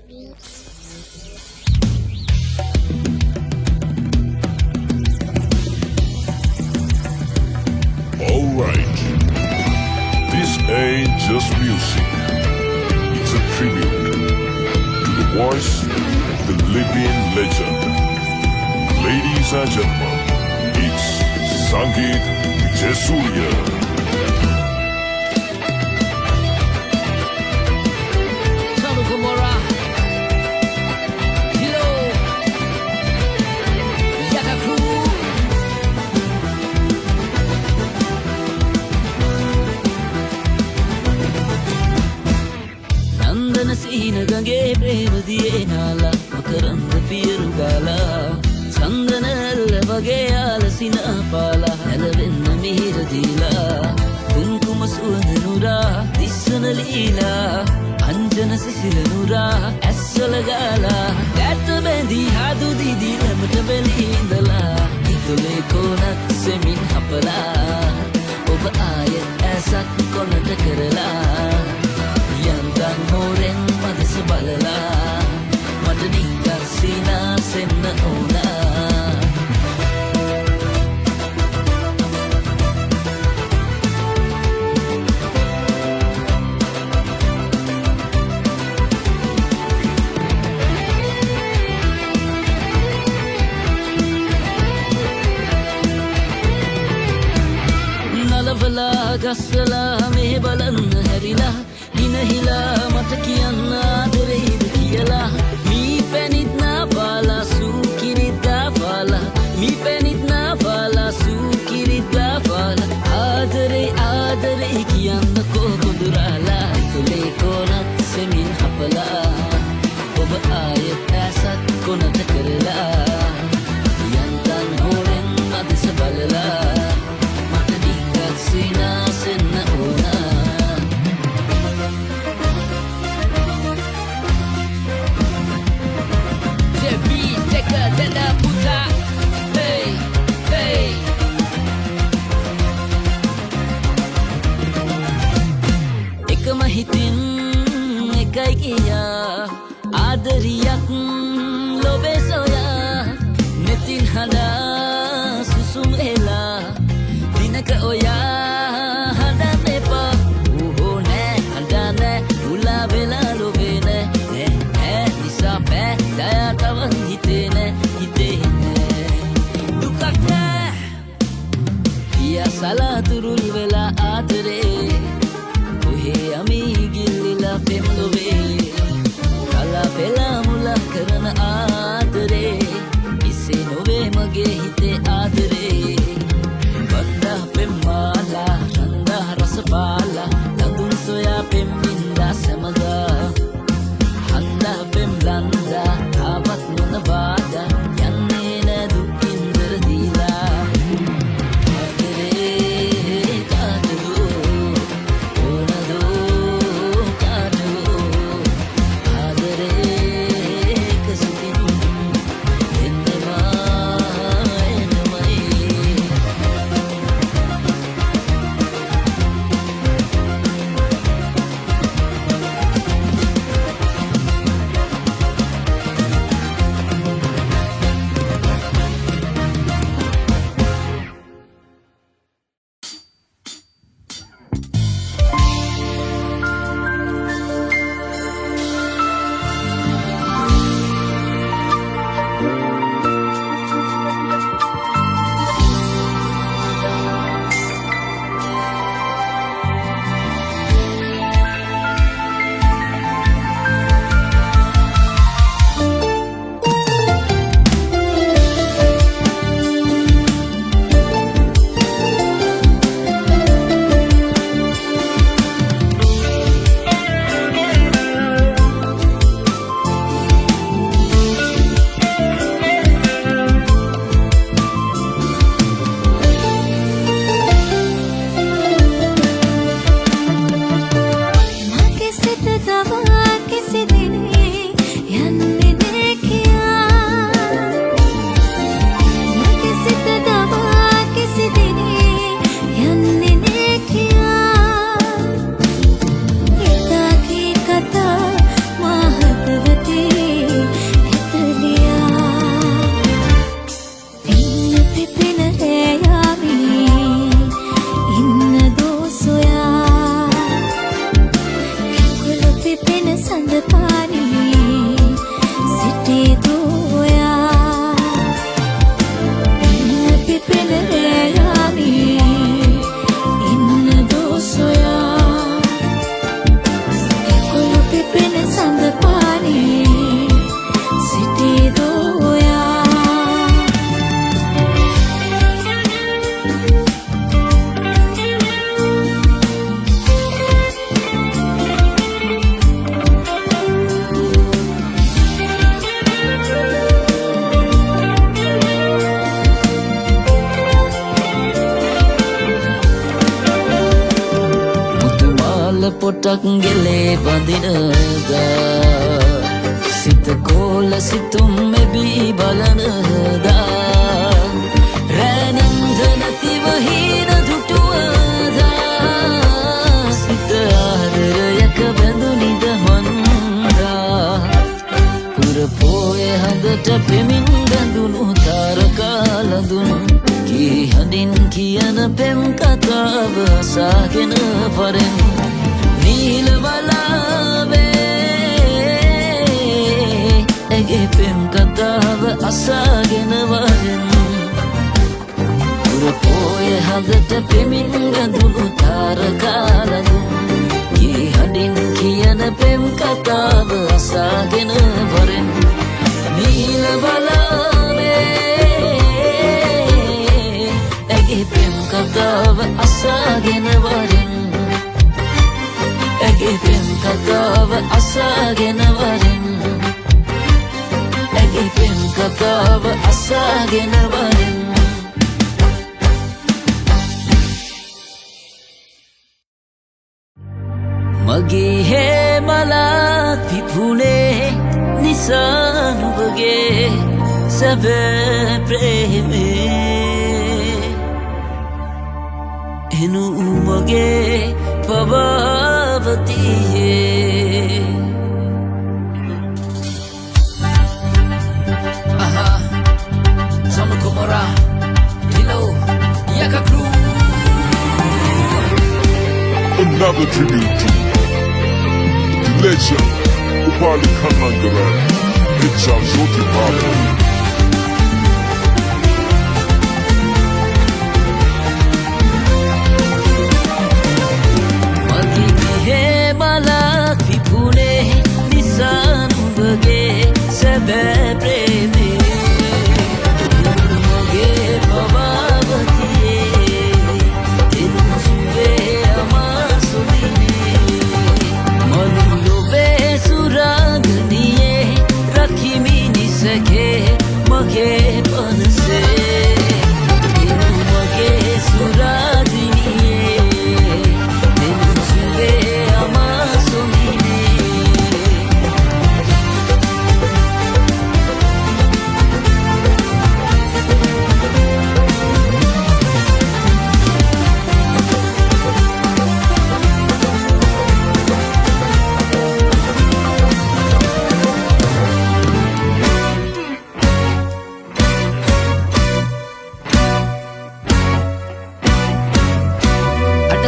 Alright, this ain't just music, it's a tribute to the voice of the living legend. Ladies and gentlemen, it's Sangeet Wijayasuriya. සීන ගගේ ප්‍රේම දියේ නාලා මකරන්ද පියරු ගාලා චන්දනල්ල වගේ ආලසිනා පාලා හැලවෙන්න මිහිර දීලා කුංකුම සුවඳ නුරා දිස්සන ලීලා අංජන සිසිල නුරා ඇස්වල ගාලා දැට බැඳී හදු දිදී ළමට බැලී ඉඳලා ඉතුලේ කොනක් සෙමින් හපලා ඔබ ආයෙත් ඇසක් කොනට කරලා යන්තන් හෝරෙන් මදස බලලා මට නිකන් සීනාසෙන්න ඕනා නලවලා ගස්සලා මේ බලන්න හැරිලා හිනහිලා මට කියන්න ආදරෙයිද කියලා මී පැනිත් නාපාලා සූකිරිත් දාපාලා මී පැනිත් නාපාලා සූකිරිත් දාපාලා ආදරේ ආදරේ කියන්නකෝ කොඳුරාලා තුලේ කොනක් සෙමින් හපලා ඔබ ආයෙත් ඇසක් කොනට කරලා යන්තන් හෝරෙන් මදස බලලා මට නිකන් සීනාසෙන්න ඕනා එකම හිතින් එකයි කියා ආදරියක් ලොබේ සොයා නෙතින් හඬා සුසුම් එලා දිනක ඔයා හඬන්න එපා ඌහෝ නෑ හඬා නෑ උලා වෙලා ලොබේ නෑ නෑ නිසා බෑ දයාතවන් හිතේ නෑ හිතේ නෑ දුකක් නෑ පියා සලාතුරුල් වෙලා ආදරේ ඔහේ අමී ගිල්ලිලා පෙම් ලොවේ කලා පෙලා මුලා කරන ආදරේ ඉසේ නොවේ මගේ හිතේ ආදරේ වන්දා පෙම් මාලා රන්දා රස පාලා ලඳුන් සොයා පෙම් බින්දා සැමදා හන්දා පෙම් ලන්දා ආවත් නොන බාදා යන්නේ නෑ දුකින්දර දීලා ආදරේ කාටදෝ ඕනදෝ කාටදෝ ආදරේ කසිතින් එන්නවා එනමයි සඳපානි සිටේ දෝයා ඉන්න පිපෙන රෑයාමි ඉන්න දෝසොයා කොළු පිපෙන සඳපානි සිටේ දෝයා පොටක් ගෙලේ බඳිනදා සිත කෝල සිතුම් මෙබී බලනදා රැනින්ද නැතිව හීන දුටුවදා සිත ආරයක බැඳුනිද මන්දා පුරපෝය හදට පෙමින් බැඳුණු තාරකාලඳුන් කී හඬින් කියන පෙම් කතාව අසාගෙන වරෙන් Nila walawe ege pem katawa asagena waden Purapoya hadata pemin gandunu tarakaladu Ki hadin kiyana pem katawa asagena waden Nila walawe ege pem katawa asagena waden Ege pem katawa asagena waden Ege pem katawa asagena waden Mage hemala pipune nisanubage sabe preme Enu umage pavavatiye Aha Zama Komora Dilo Yaka Crew Another tribute to the legend Upali Kanangara Richard Zoti Baba Malak pipune nisan bage sabe preme moge pavavatiye tenuve amasudine manulo be suragniye rakhimi nisake mage panse moge suragniye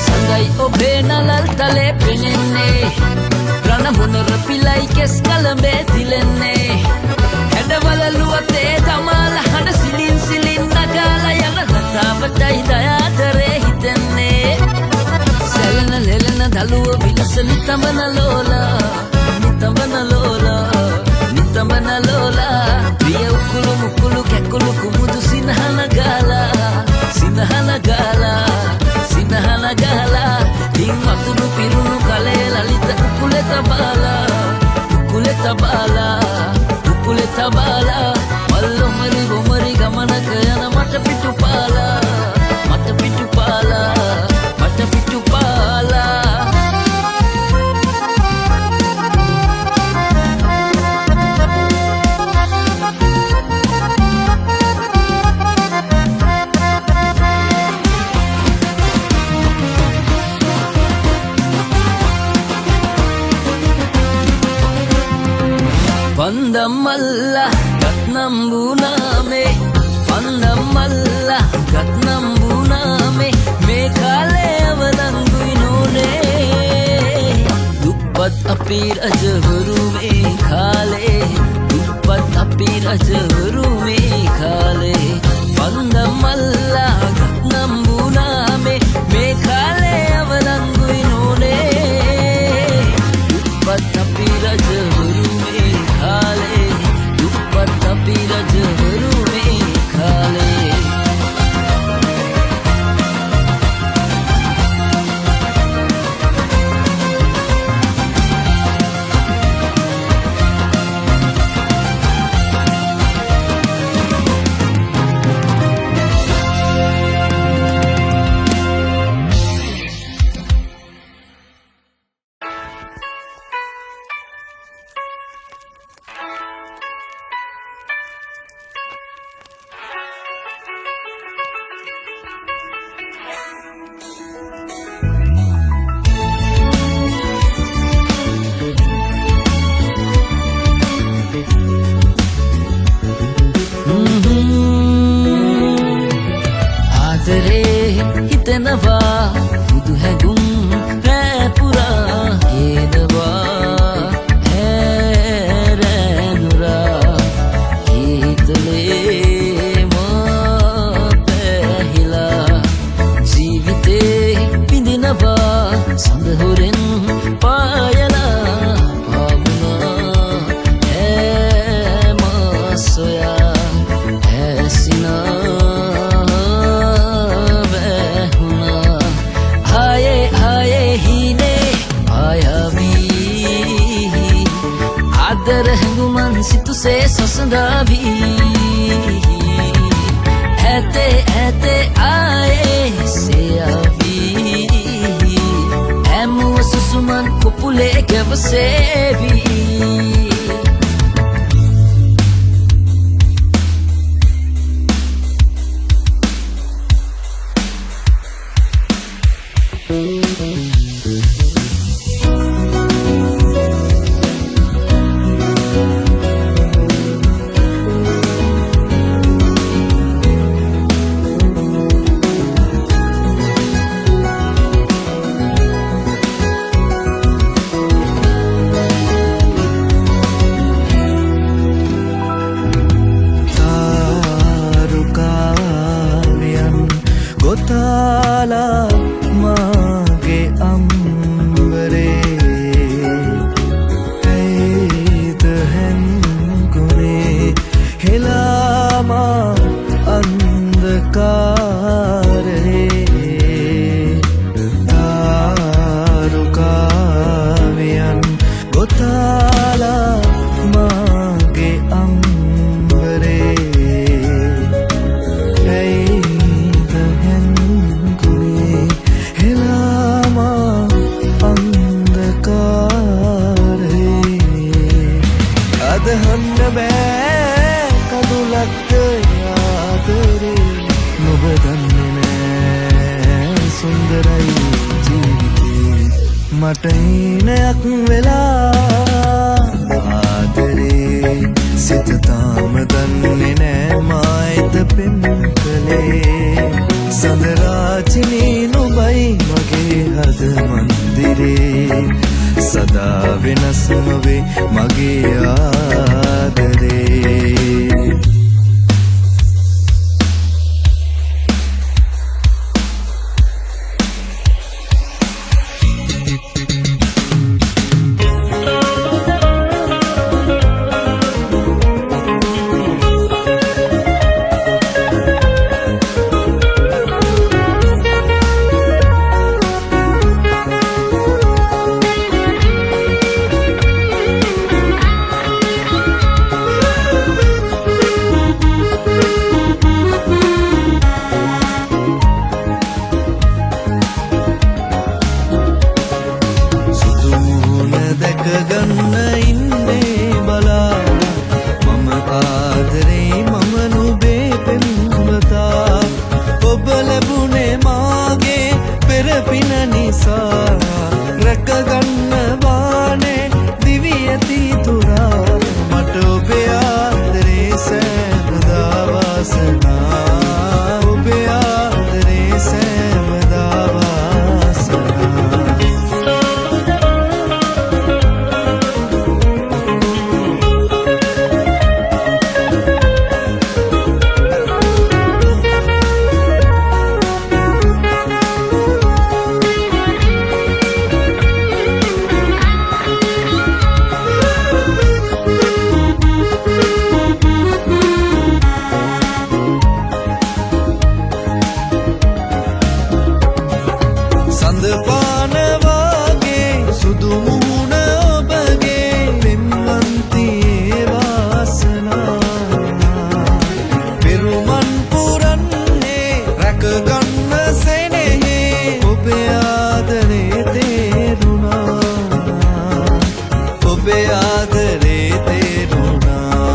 Sangai obe nalal tale penenne Rana munor pilai kes kalambe dilenne Hedawala luwate tamala hada silin silin nagala yana latawatai dayatare hitenne Selena lelena daluwa vilasa nitambana lola Priya ukulu mukulu kekulu kumudu sinahana gala Nahanagala Ding matunu pirunu kale lalita ukuleta bala Mallo mari bomari gamana kayana mata pitu pala Pandamalla Gatnambuname Pandamalla Gatnambuname Me kale avalanguinone දුප්පත් අපි රජවරු මේ කාලේ දුප්පත් අපි රජවරු මේ කාලේ පන්දම් මල්ලා නම්බුනා මේ කාලේ අවලංගුයි නෝනේ දුප්පත් අපි රජවරු මේ කාලේ දුප්පත් අපි රජවරු මේ කාලේ හිතනවා බුදු හැඟුම් රැපුරා හේනවා හැරැනුරා හිතලේ පැහිලා ජීවිතේ විඳිනවා සඳහොරෙන් පායලා පාමුණා හැමසොයා හැසිනා ආදර හැඟුමන් සිතුසේ සසඳාවී ඇතේ ඇතේ ආයේ සෙයාවී හැමුව සුසුමන් කුපුලේ ගැවසේවී ගොතාලා මාගේ අම්බරේ ඇයිද හැන්ගුනේ හෙලාමා අන්ධකාරේ තාරුකාවියන් ගොතාලා මාගේ අම්බරේ අදහන්න බෑ කඳුලක්ද ආදරේ නුඹ දන්නේ නෑ සුන්දරයි ජීවිතේ මට ඉනයක් වෙලා ආදරේ සිත තාම දන්නේ නෑ මායිත පෙම් කලේ සඳරාචිනී නුඹයි මගේ හද මන්දිරේ සදා වෙනස්ම වේ මගේ ආදරේ ගන්න ඉන්නේ බලා මම ආදරේ මම නුඹේ පෙම්වතා ඔබ ලැබුණේ මාගේ පෙර පින නිසා රැක ගන්න වානේ දිවි ඇති තුරා මට ඔබේ ආදරේ සෑමදා වාසනා ඔබේ ආදරේ සෑමදා වාසනා ඔබේ ආදරේ තේරුණා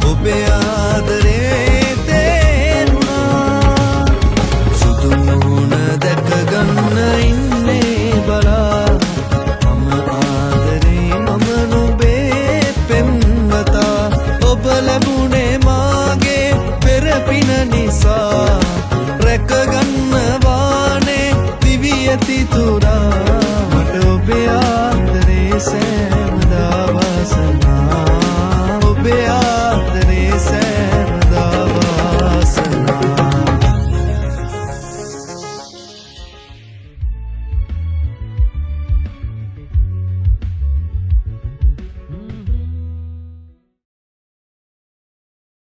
ඔබේ ආදරේ තේරුණා සුදු මුහුණ දැක ගන්න ඉන්නේ බලා මම ආදරේ මම නුඹේ පෙම්වතා ඔබ ලැබුණේ මාගේ පෙර පින නිසා රැක ගන්නවානේ දිවි ඇති තුරා